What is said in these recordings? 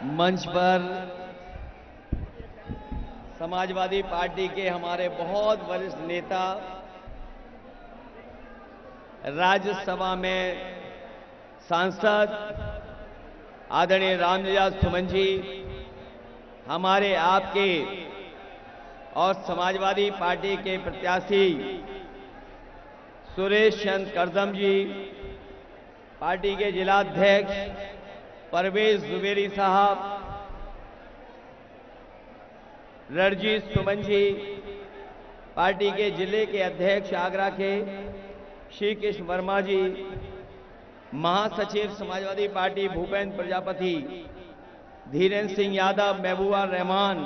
मंच पर समाजवादी पार्टी के हमारे बहुत वरिष्ठ नेता, राज्यसभा में सांसद आदरणीय रामनिवास सुमन जी, हमारे आपके और समाजवादी पार्टी के प्रत्याशी सुरेश चंद्र करदम जी, पार्टी के जिलाध्यक्ष परवेज जुबेरी साहब, रणजीत सुमन जी, पार्टी के जिले के अध्यक्ष आगरा के श्री कृष्ण वर्मा जी, महासचिव समाजवादी पार्टी भूपेंद्र प्रजापति, धीरेन्द्र सिंह यादव, महबूबा रहमान,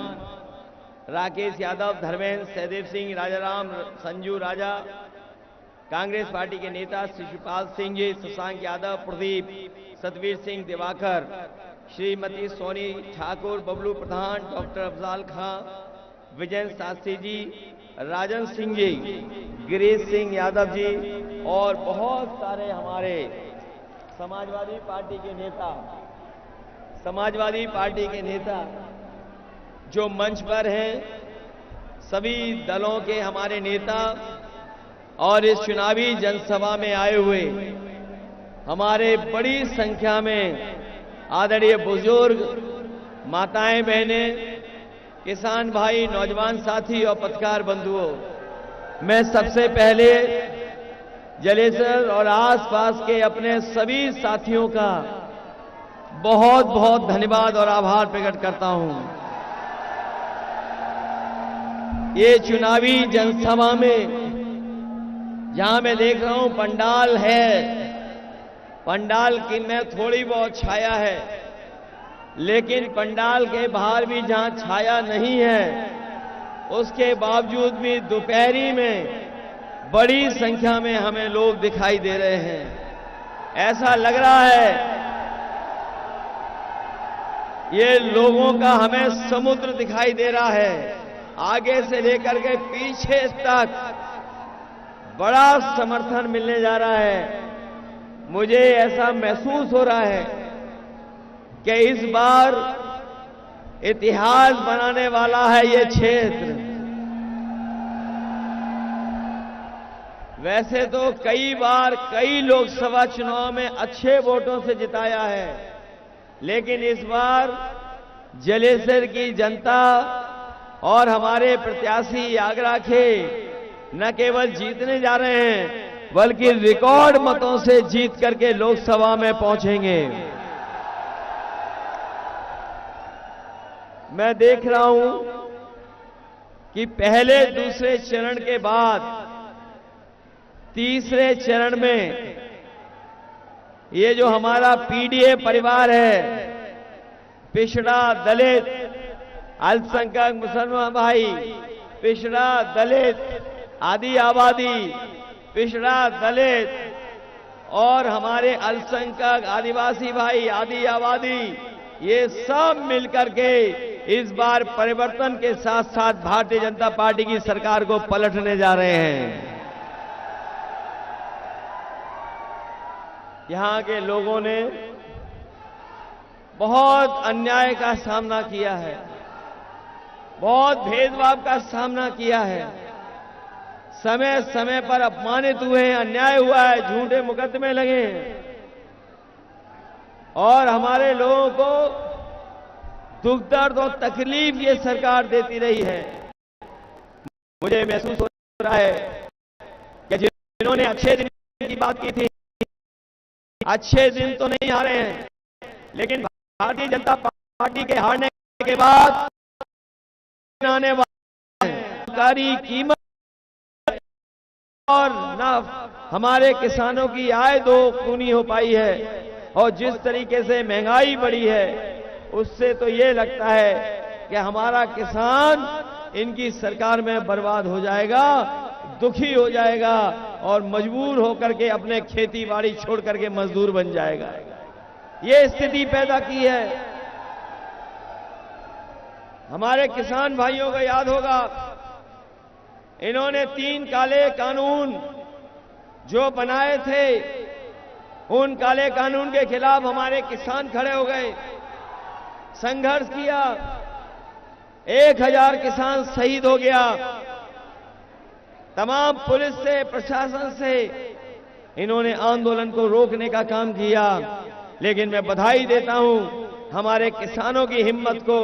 राकेश यादव, धर्मेंद्र, सहदेव सिंह, राजाराम, संजू राजा, कांग्रेस पार्टी के नेता शिशुपाल सिंह जी, शशांक यादव, प्रदीप, सतवीर सिंह, दिवाकर, श्रीमती सोनी ठाकुर, बबलू प्रधान, डॉक्टर अफजाल खां, विजय शास्त्री जी, राजन सिंह जी, गिरीश सिंह यादव जी और बहुत सारे हमारे समाजवादी पार्टी के नेता जो मंच पर हैं, सभी दलों के हमारे नेता और इस चुनावी जनसभा में आए हुए हमारे बड़ी संख्या में आदरणीय बुजुर्ग, माताएं, बहनें, किसान भाई, नौजवान साथी और पत्रकार बंधुओं, मैं सबसे पहले जलेसर और आसपास के अपने सभी साथियों का बहुत बहुत धन्यवाद और आभार प्रकट करता हूं। ये चुनावी जनसभा में जहां मैं देख रहा हूं पंडाल है, पंडाल की में थोड़ी बहुत छाया है, लेकिन पंडाल के बाहर भी जहां छाया नहीं है, उसके बावजूद भी दोपहरी में बड़ी संख्या में हमें लोग दिखाई दे रहे हैं। ऐसा लग रहा है ये लोगों का हमें समुद्र दिखाई दे रहा है, आगे से लेकर के पीछे तक बड़ा समर्थन मिलने जा रहा है। मुझे ऐसा महसूस हो रहा है कि इस बार इतिहास बनाने वाला है ये क्षेत्र। वैसे तो कई बार कई लोकसभा चुनाव में अच्छे वोटों से जिताया है, लेकिन इस बार जलेसर की जनता और हमारे प्रत्याशी आगरा के न केवल जीतने जा रहे हैं, बल्कि रिकॉर्ड मतों से जीत करके लोकसभा में पहुंचेंगे। मैं देख रहा हूं कि पहले दूसरे चरण के बाद तीसरे चरण में ये जो हमारा पीडीए परिवार है, पिछड़ा, दलित, अल्पसंख्यक, मुसलमान भाई, पिछड़ा, दलित, आदि आबादी, पिछड़ा, दलित और हमारे अल्पसंख्यक, आदिवासी भाई, आदि आबादी, ये सब मिलकर के इस बार परिवर्तन के साथ साथ भारतीय जनता पार्टी की सरकार को पलटने जा रहे हैं। यहां के लोगों ने बहुत अन्याय का सामना किया है, बहुत भेदभाव का सामना किया है, समय समय पर अपमानित हुए हैं, अन्याय हुआ है, झूठे मुकदमे लगे हैं और हमारे लोगों को दुख, दर्द और तकलीफ ये सरकार देती रही है। मुझे महसूस हो रहा है कि जिन्होंने अच्छे दिन की बात की थी, अच्छे दिन तो नहीं आ रहे हैं, लेकिन भारतीय जनता पार्टी के हारने के बाद आने वाले सरकारी कीमत और ना हमारे किसानों की आय दोगुनी हो पाई है और जिस तरीके से महंगाई बढ़ी है, उससे तो ये लगता है कि हमारा किसान इनकी सरकार में बर्बाद हो जाएगा, दुखी हो जाएगा और मजबूर होकर के अपने खेती बाड़ी छोड़ करके मजदूर बन जाएगा। ये स्थिति पैदा की है। हमारे किसान भाइयों को याद होगा, इन्होंने 3 काले कानून जो बनाए थे, उन काले कानून के खिलाफ हमारे किसान खड़े हो गए। संघर्ष किया, 1000 किसान शहीद हो गया। तमाम पुलिस से, प्रशासन से इन्होंने आंदोलन को रोकने का काम किया। लेकिन मैं बधाई देता हूं हमारे किसानों की हिम्मत को,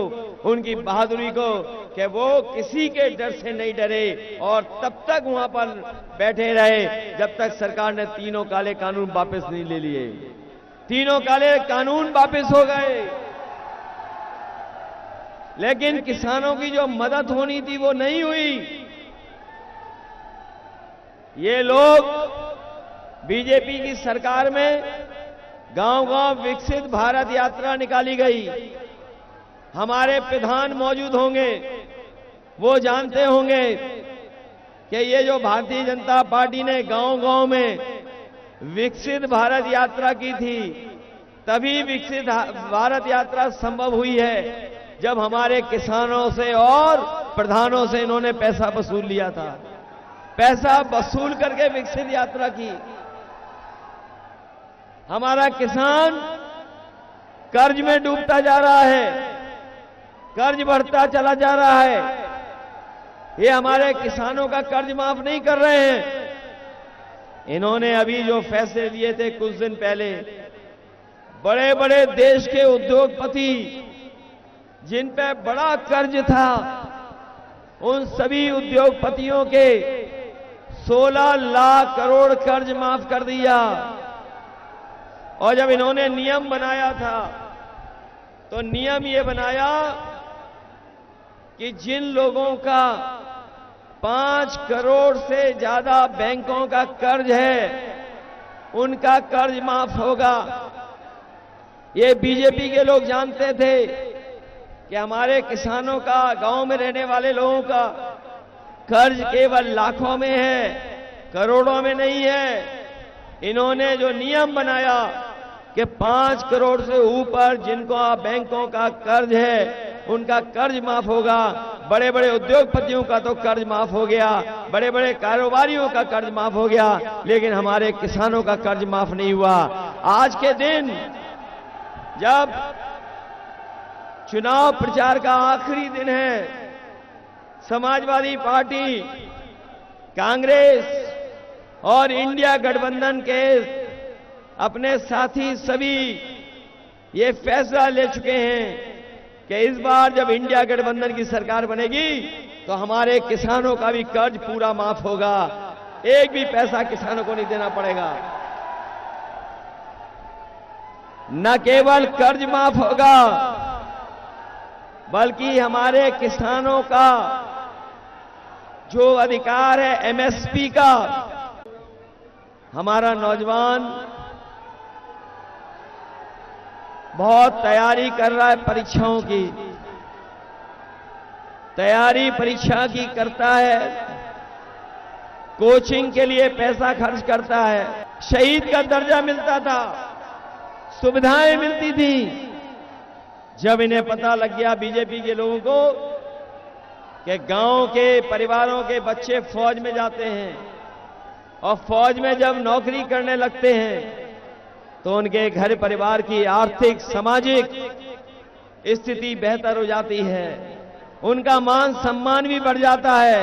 उनकी बहादुरी को, कि वो किसी के डर से नहीं डरे और तब तक वहां पर बैठे रहे जब तक सरकार ने तीनों काले कानून वापस नहीं ले लिए। तीनों काले कानून वापस हो गए, लेकिन किसानों की जो मदद होनी थी वो नहीं हुई। ये लोग बीजेपी की सरकार में गांव-गांव विकसित भारत यात्रा निकाली गई। हमारे प्रधान मौजूद होंगे, वो जानते होंगे कि ये जो भारतीय जनता पार्टी ने गांव-गांव में विकसित भारत यात्रा की थी, तभी विकसित भारत यात्रा संभव हुई है जब हमारे किसानों से और प्रधानों से इन्होंने पैसा वसूल लिया था। पैसा वसूल करके विकसित यात्रा की। हमारा किसान कर्ज में डूबता जा रहा है, कर्ज बढ़ता चला जा रहा है। ये हमारे किसानों का कर्ज माफ नहीं कर रहे हैं। इन्होंने अभी जो फैसले लिए थे कुछ दिन पहले, बड़े बड़े देश के उद्योगपति जिन पे बड़ा कर्ज था, उन सभी उद्योगपतियों के 16 लाख करोड़ कर्ज माफ कर दिया। और जब इन्होंने नियम बनाया था तो नियम ये बनाया कि जिन लोगों का 5 करोड़ से ज्यादा बैंकों का कर्ज है, उनका कर्ज माफ होगा। ये बीजेपी के लोग जानते थे कि हमारे किसानों का, गांव में रहने वाले लोगों का कर्ज केवल लाखों में है, करोड़ों में नहीं है। इन्होंने जो नियम बनाया कि 5 करोड़ से ऊपर जिनको बैंकों का कर्ज है, उनका कर्ज माफ होगा। बड़े बड़े उद्योगपतियों का तो कर्ज माफ हो गया, बड़े बड़े कारोबारियों का कर्ज माफ हो गया, लेकिन हमारे किसानों का कर्ज माफ नहीं हुआ। आज के दिन जब चुनाव प्रचार का आखिरी दिन है, समाजवादी पार्टी, कांग्रेस और इंडिया गठबंधन के अपने साथी सभी ये फैसला ले चुके हैं कि इस बार जब इंडिया गठबंधन की सरकार बनेगी तो हमारे किसानों का भी कर्ज पूरा माफ होगा। एक भी पैसा किसानों को नहीं देना पड़ेगा। न केवल कर्ज माफ होगा, बल्कि हमारे किसानों का जो अधिकार है एमएसपी का, हमारा नौजवान बहुत तैयारी कर रहा है परीक्षाओं की, तैयारी परीक्षा की करता है, कोचिंग के लिए पैसा खर्च करता है। शहीद का दर्जा मिलता था, सुविधाएं मिलती थी। जब इन्हें पता लग गया बीजेपी के लोगों को कि गांव के परिवारों के बच्चे फौज में जाते हैं और फौज में जब नौकरी करने लगते हैं तो उनके घर परिवार की आर्थिक, सामाजिक स्थिति बेहतर हो जाती है, उनका मान सम्मान भी बढ़ जाता है।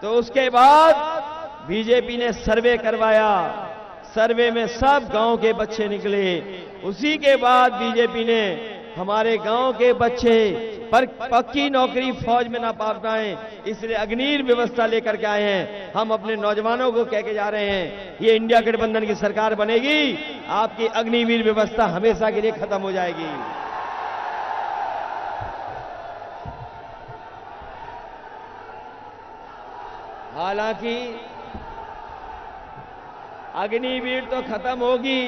तो उसके बाद बीजेपी ने सर्वे करवाया, सर्वे में सब गांव के बच्चे निकले। उसी के बाद बीजेपी ने हमारे गांव के बच्चे पर पक्की नौकरी फौज में ना पा पाए, इसलिए अग्निवीर व्यवस्था लेकर के आए हैं। हम अपने नौजवानों को कह के जा रहे हैं, ये इंडिया गठबंधन की सरकार बनेगी, आपकी अग्निवीर व्यवस्था हमेशा के लिए खत्म हो जाएगी। हालांकि अग्निवीर तो खत्म होगी,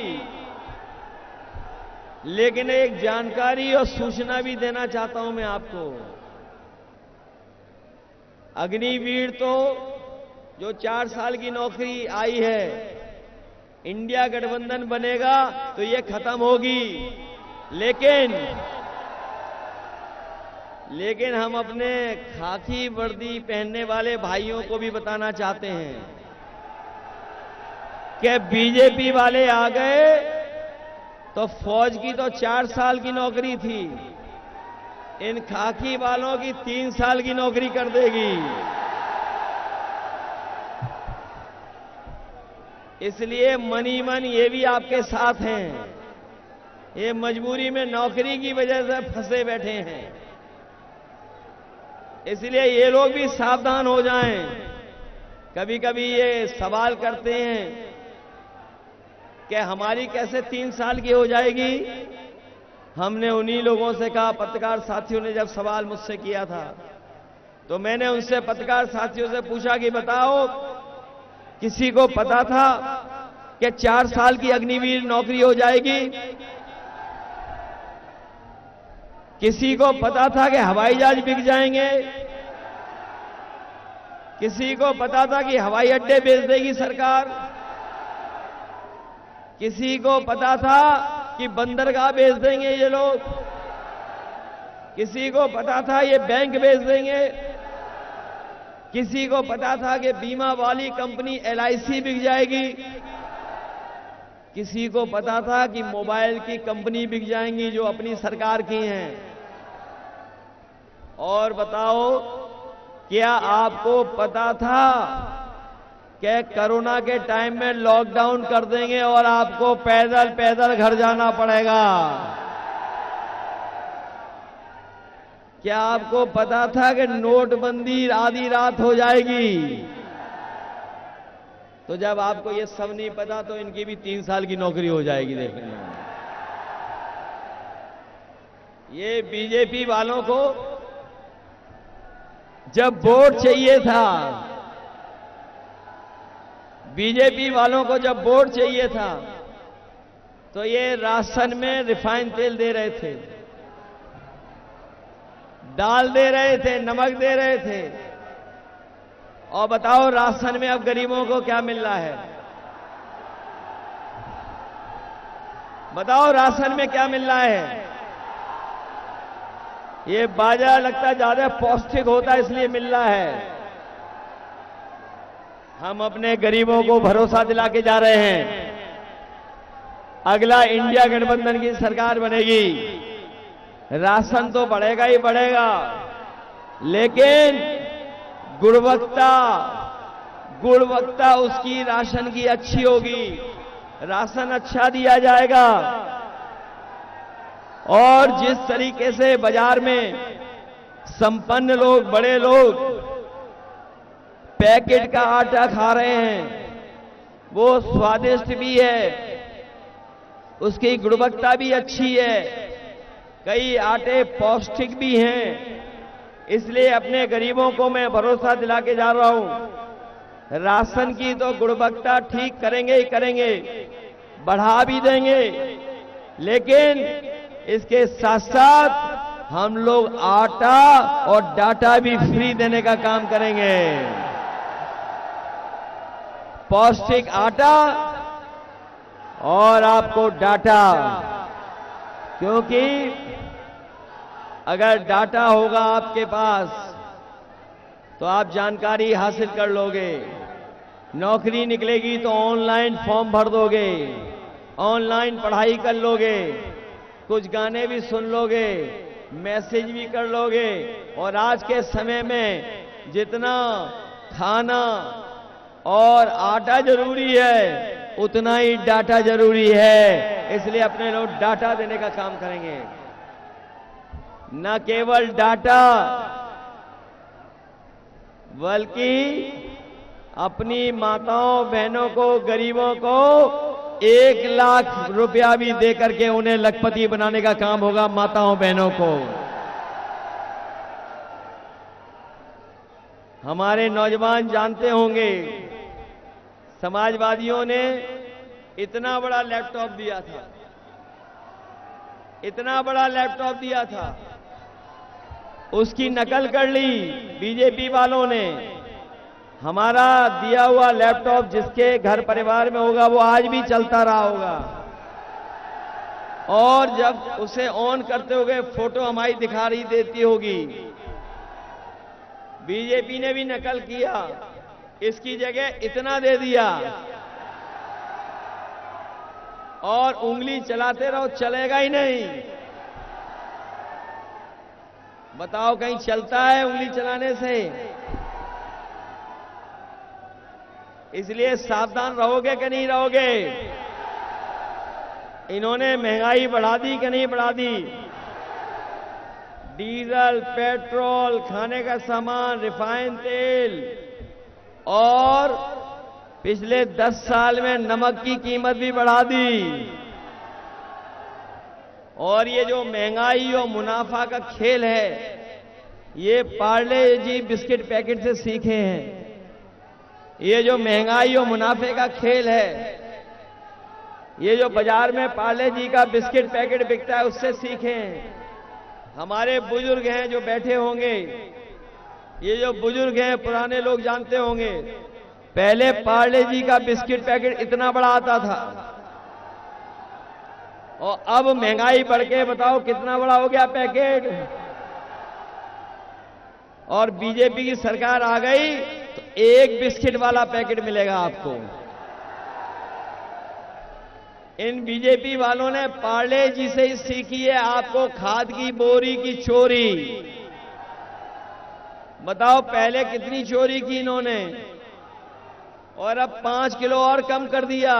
लेकिन एक जानकारी और सूचना भी देना चाहता हूं मैं आपको। अग्निवीर तो जो 4 साल की नौकरी आई है, इंडिया गठबंधन बनेगा तो ये खत्म होगी। लेकिन हम अपने खाकी वर्दी पहनने वाले भाइयों को भी बताना चाहते हैं कि बीजेपी वाले आ गए तो फौज की तो 4 साल की नौकरी थी, इन खाकी वालों की 3 साल की नौकरी कर देगी। इसलिए मनी मन ये भी आपके साथ हैं। ये मजबूरी में नौकरी की वजह से फंसे बैठे हैं। इसलिए ये लोग भी सावधान हो जाएं। कभी कभी ये सवाल करते हैं कि हमारी कैसे 3 साल की हो जाएगी। हमने उन्हीं लोगों से कहा, पत्रकार साथियों ने जब सवाल मुझसे किया था तो मैंने उनसे पत्रकार साथियों से पूछा कि बताओ, किसी को पता था कि 4 साल की अग्निवीर नौकरी हो जाएगी? किसी को पता था कि हवाई जहाज बिक जाएंगे? किसी को पता था कि हवाई अड्डे बेच देगी सरकार? किसी को पता था कि बंदरगाह बेच देंगे ये लोग? किसी को पता था ये बैंक बेच देंगे? किसी को पता था कि बीमा वाली कंपनी LIC बिक जाएगी? किसी को पता था कि मोबाइल की कंपनी बिक जाएंगी जो अपनी सरकार की हैं? और बताओ, क्या आपको पता था कि कोरोना के टाइम में लॉकडाउन कर देंगे और आपको पैदल पैदल घर जाना पड़ेगा? क्या आपको पता था कि नोटबंदी आधी रात हो जाएगी? तो जब आपको ये सब नहीं पता तो इनकी भी 3 साल की नौकरी हो जाएगी। देखने ये बीजेपी वालों को जब वोट चाहिए था, बीजेपी वालों को जब वोट चाहिए था तो ये राशन में रिफाइंड तेल दे रहे थे, दाल दे रहे थे, नमक दे रहे थे। और बताओ, राशन में अब गरीबों को क्या मिल रहा है? बताओ, राशन में क्या मिल रहा है? ये बाजरा लगता ज्यादा पौष्टिक होता है इसलिए मिल रहा है। हम अपने गरीबों को भरोसा दिला के जा रहे हैं, अगला इंडिया गठबंधन की सरकार बनेगी, राशन तो बढ़ेगा ही बढ़ेगा, लेकिन गुणवत्ता उसकी राशन की अच्छी होगी। राशन अच्छा दिया जाएगा। और जिस तरीके से बाजार में संपन्न लोग, बड़े लोग पैकेट का आटा खा रहे हैं, वो स्वादिष्ट भी है, उसकी गुणवत्ता भी अच्छी है, कई आटे पौष्टिक भी हैं। इसलिए अपने गरीबों को मैं भरोसा दिला के जा रहा हूं, राशन की तो गुणवत्ता ठीक करेंगे ही करेंगे, बढ़ा भी देंगे, लेकिन इसके साथ साथ हम लोग आटा और डाटा भी फ्री देने का काम करेंगे। पौष्टिक आटा और आपको डाटा, क्योंकि अगर डाटा होगा आपके पास तो आप जानकारी हासिल कर लोगे, नौकरी निकलेगी तो ऑनलाइन फॉर्म भर दोगे, ऑनलाइन पढ़ाई कर लोगे, कुछ गाने भी सुन लोगे, मैसेज भी कर लोगे। और आज के समय में जितना खाना और आटा जरूरी है उतना ही डाटा जरूरी है। इसलिए अपने लोग डाटा देने का काम करेंगे। न केवल डाटा बल्कि अपनी माताओं बहनों को, गरीबों को 1 लाख रुपया भी देकर के उन्हें लखपति बनाने का काम होगा। माताओं बहनों को, हमारे नौजवान जानते होंगे, समाजवादियों ने इतना बड़ा लैपटॉप दिया था, इतना बड़ा लैपटॉप दिया था, उसकी नकल कर ली बीजेपी वालों ने। हमारा दिया हुआ लैपटॉप जिसके घर परिवार में होगा वो आज भी चलता रहा होगा, और जब उसे ऑन करते हुए फोटो हमारी दिखा रही देती होगी। बीजेपी ने भी नकल किया, इसकी जगह इतना दे दिया और उंगली चलाते रहो, चलेगा ही नहीं। बताओ कहीं चलता है उंगली चलाने से? इसलिए सावधान रहोगे कि नहीं रहोगे? इन्होंने महंगाई बढ़ा दी कि नहीं बढ़ा दी? डीजल, पेट्रोल, खाने का सामान, रिफाइंड तेल और पिछले 10 साल में नमक की कीमत भी बढ़ा दी। और ये जो महंगाई और मुनाफा का खेल है, ये पार्ले जी बिस्किट पैकेट से सीखे हैं। ये जो महंगाई और मुनाफे का खेल है, ये जो बाजार में पार्ले जी का बिस्किट पैकेट बिकता है, उससे सीखे हैं। हमारे बुजुर्ग हैं जो बैठे होंगे, ये जो बुजुर्ग हैं पुराने लोग जानते होंगे, पहले पार्ले जी का बिस्किट पैकेट इतना बड़ा आता था और अब महंगाई बढ़ के बताओ कितना बड़ा हो गया पैकेट। और बीजेपी की सरकार आ गई तो एक बिस्किट वाला पैकेट मिलेगा आपको। इन बीजेपी वालों ने पार्ले जी से ही सीखी है आपको खाद की बोरी की चोरी। बताओ पहले कितनी चोरी की इन्होंने, और अब 5 किलो और कम कर दिया।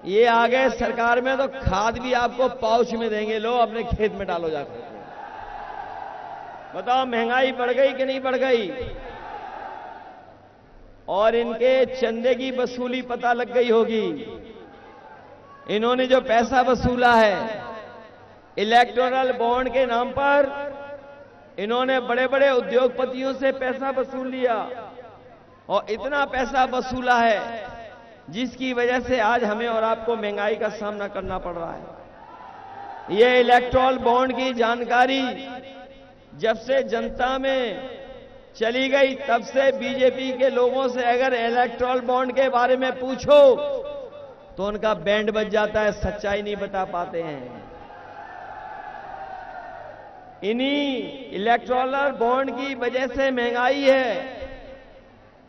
ये आ गए सरकार में तो खाद भी आपको पाउच में देंगे, लो अपने खेत में डालो जाकर। बताओ महंगाई बढ़ गई कि नहीं बढ़ गई? और इनके चंदे की वसूली पता लग गई होगी। इन्होंने जो पैसा वसूला है इलेक्टोरल बॉन्ड के नाम पर, इन्होंने बड़े बड़े उद्योगपतियों से पैसा वसूल लिया और इतना पैसा वसूला है जिसकी वजह से आज हमें और आपको महंगाई का सामना करना पड़ रहा है। ये इलेक्टोरल बॉन्ड की जानकारी जब से जनता में चली गई, तब से बीजेपी के लोगों से अगर इलेक्टोरल बॉन्ड के बारे में पूछो तो उनका बैंड बज जाता है, सच्चाई नहीं बता पाते हैं। इन्हीं इलेक्टोरल बॉन्ड की वजह से महंगाई है।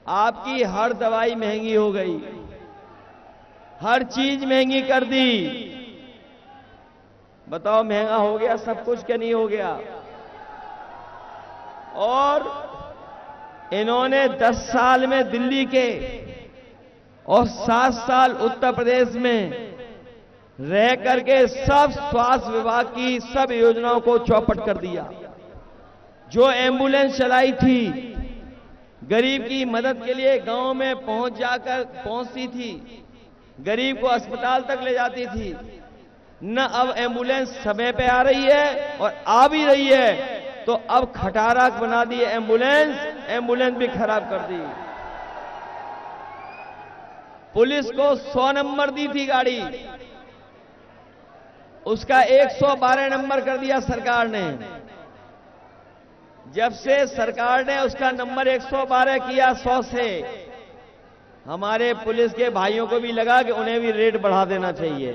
आपकी हर दवाई महंगी हो गई, हर चीज महंगी कर दी। बताओ महंगा हो गया सब कुछ क्या नहीं हो गया? और इन्होंने 10 साल में दिल्ली के और 7 साल उत्तर प्रदेश में रह करके सब स्वास्थ्य विभाग की सब योजनाओं को चौपट कर दिया। जो एम्बुलेंस चलाई थी, गरीब की मदद के लिए गांव में पहुंचती थी, गरीब को अस्पताल तक ले जाती थी, न अब एम्बुलेंस समय पे आ रही है और आ भी रही है तो अब खटारा बना दी एम्बुलेंस भी खराब कर दी। पुलिस को 100 नंबर दी थी गाड़ी, उसका 112 नंबर कर दिया सरकार ने। जब से सरकार ने उसका नंबर 112 किया 100 से, हमारे पुलिस के भाइयों को भी लगा कि उन्हें भी रेट बढ़ा देना चाहिए।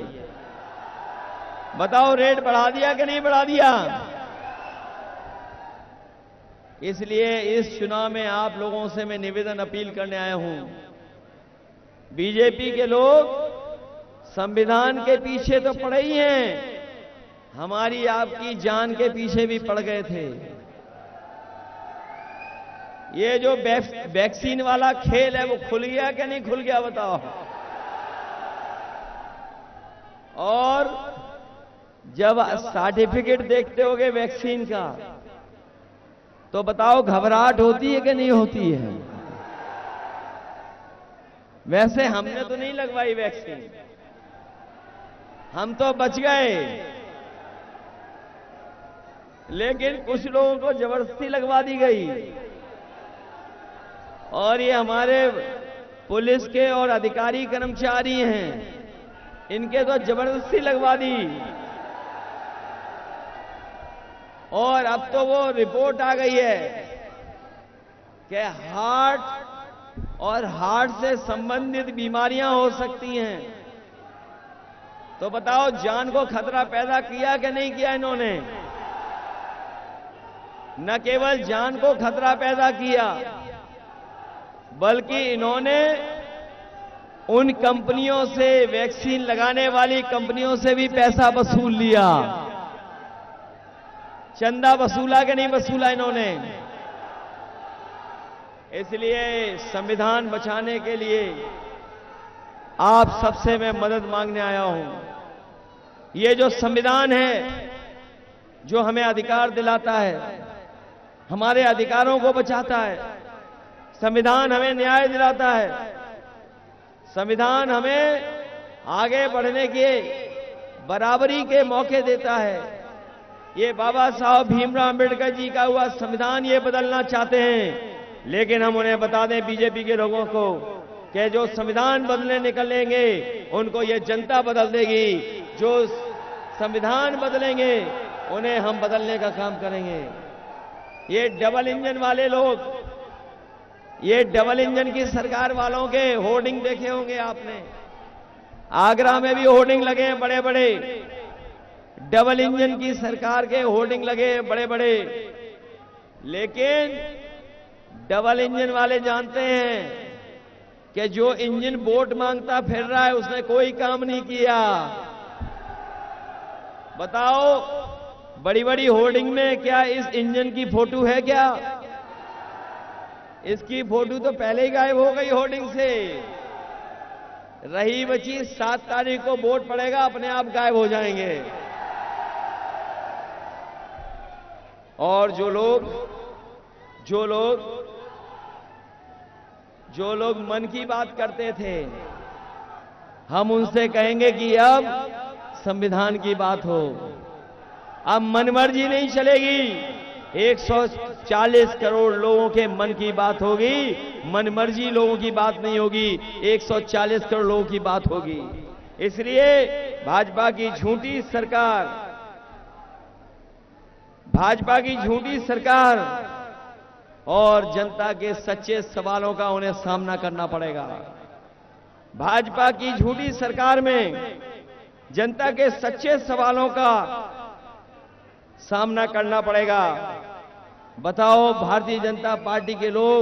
बताओ रेट बढ़ा दिया कि नहीं बढ़ा दिया? इसलिए इस चुनाव में आप लोगों से मैं निवेदन अपील करने आया हूं। बीजेपी के लोग संविधान के पीछे तो पड़े ही हैं, हमारी आपकी जान के पीछे भी पड़ गए थे। ये जो वैक्सीन वाला खेल है वो खुल गया कि नहीं खुल गया बताओ? और जब सर्टिफिकेट देखते होगे वैक्सीन का तो बताओ घबराहट होती है कि नहीं होती है? वैसे हमने तो नहीं लगवाई वैक्सीन, हम तो बच गए, लेकिन कुछ लोगों को जबरदस्ती लगवा दी गई। और ये हमारे पुलिस के और अधिकारी कर्मचारी हैं, इनके तो जबरदस्ती लगवा दी। और अब तो वो रिपोर्ट आ गई है कि हार्ट और हार्ट से संबंधित बीमारियां हो सकती हैं। तो बताओ जान को खतरा पैदा किया कि नहीं किया इन्होंने? न केवल जान को खतरा पैदा किया, बल्कि इन्होंने उन कंपनियों से, वैक्सीन लगाने वाली कंपनियों से भी पैसा वसूल लिया। चंदा वसूला कि नहीं वसूला इन्होंने? इसलिए संविधान बचाने के लिए आप सबसे मैं मदद मांगने आया हूं। ये जो संविधान है, जो हमें अधिकार दिलाता है, हमारे अधिकारों को बचाता है, संविधान हमें न्याय दिलाता है, संविधान हमें आगे बढ़ने के बराबरी के मौके देता है। ये बाबा साहब भीमराव अंबेडकर जी का हुआ संविधान ये बदलना चाहते हैं, लेकिन हम उन्हें बता दें बीजेपी के लोगों को कि जो संविधान बदलने निकलेंगे उनको ये जनता बदल देगी। जो संविधान बदलेंगे उन्हें हम बदलने का काम करेंगे। ये डबल इंजन वाले लोग, ये डबल इंजन की सरकार वालों के होर्डिंग देखे होंगे आपने। आगरा में भी होर्डिंग लगे हैं बड़े बड़े, डबल इंजन की सरकार के होर्डिंग लगे हैं बड़े बड़े। लेकिन डबल इंजन वाले जानते हैं कि जो इंजन वोट मांगता फिर रहा है उसने कोई काम नहीं किया। बताओ, बड़ी बड़ी होर्डिंग में क्या इस इंजन की फोटो है क्या? इसकी फोटो तो पहले ही गायब हो गई होर्डिंग से। रही बची 7 तारीख को वोट पड़ेगा, अपने आप गायब हो जाएंगे। और जो लोग मन की बात करते थे, हम उनसे कहेंगे कि अब संविधान की बात हो। अब मनमर्जी नहीं चलेगी। 140 करोड़ लोगों के मन की बात होगी, मनमर्जी लोगों की बात नहीं होगी, 140 करोड़ लोगों की बात होगी। इसलिए भाजपा की झूठी सरकार और जनता के सच्चे सवालों का उन्हें सामना करना पड़ेगा। भाजपा की झूठी सरकार में जनता के सच्चे सवालों का सामना करना पड़ेगा। बताओ, भारतीय जनता पार्टी के लोग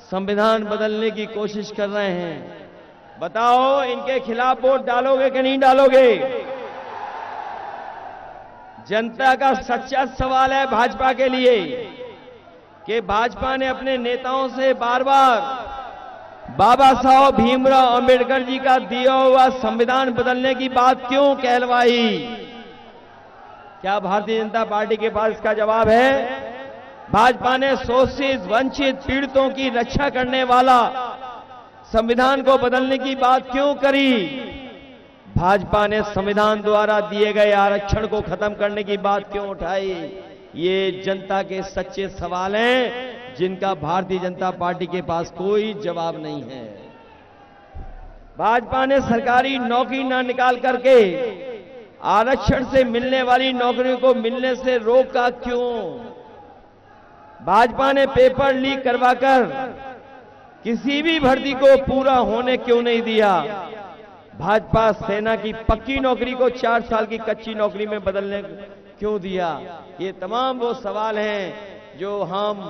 संविधान बदलने की कोशिश कर रहे हैं। बताओ, इनके खिलाफ वोट डालोगे कि नहीं डालोगे? जनता का सच्चा सवाल है भाजपा के लिए कि भाजपा ने अपने नेताओं से बार बार बाबा साहब भीमराव अंबेडकर जी का दिया हुआ संविधान बदलने की बात क्यों कहलवाई? क्या भारतीय जनता पार्टी के पास इसका जवाब है? भाजपा ने शोषित, वंचित, पीड़ितों की रक्षा करने वाला संविधान को बदलने की बात क्यों करी? भाजपा ने संविधान द्वारा दिए गए आरक्षण को खत्म करने की बात क्यों उठाई? ये जनता के सच्चे सवाल हैं जिनका भारतीय जनता पार्टी के पास कोई जवाब नहीं है। भाजपा ने सरकारी नौकरी न निकाल करके आरक्षण से मिलने वाली नौकरियों को मिलने से रोका क्यों? भाजपा ने पेपर लीक करवाकर किसी भी भर्ती को पूरा होने क्यों नहीं दिया? भाजपा सेना की पक्की नौकरी को 4 साल की कच्ची नौकरी में बदलने क्यों दिया? ये तमाम वो सवाल हैं जो हम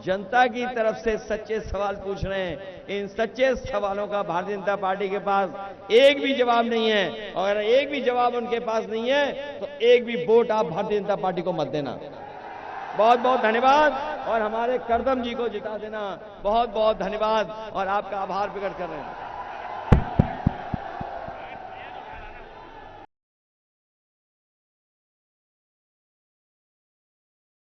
जनता की तरफ से सच्चे सवाल पूछ रहे हैं। इन सच्चे सवालों का भारतीय जनता पार्टी के पास एक भी जवाब नहीं है। और अगर एक भी जवाब उनके पास नहीं है तो एक भी वोट आप भारतीय जनता पार्टी को मत देना। बहुत बहुत धन्यवाद। और हमारे करदम जी को जिता देना। बहुत बहुत धन्यवाद और आपका आभार प्रकट कर रहे हैं।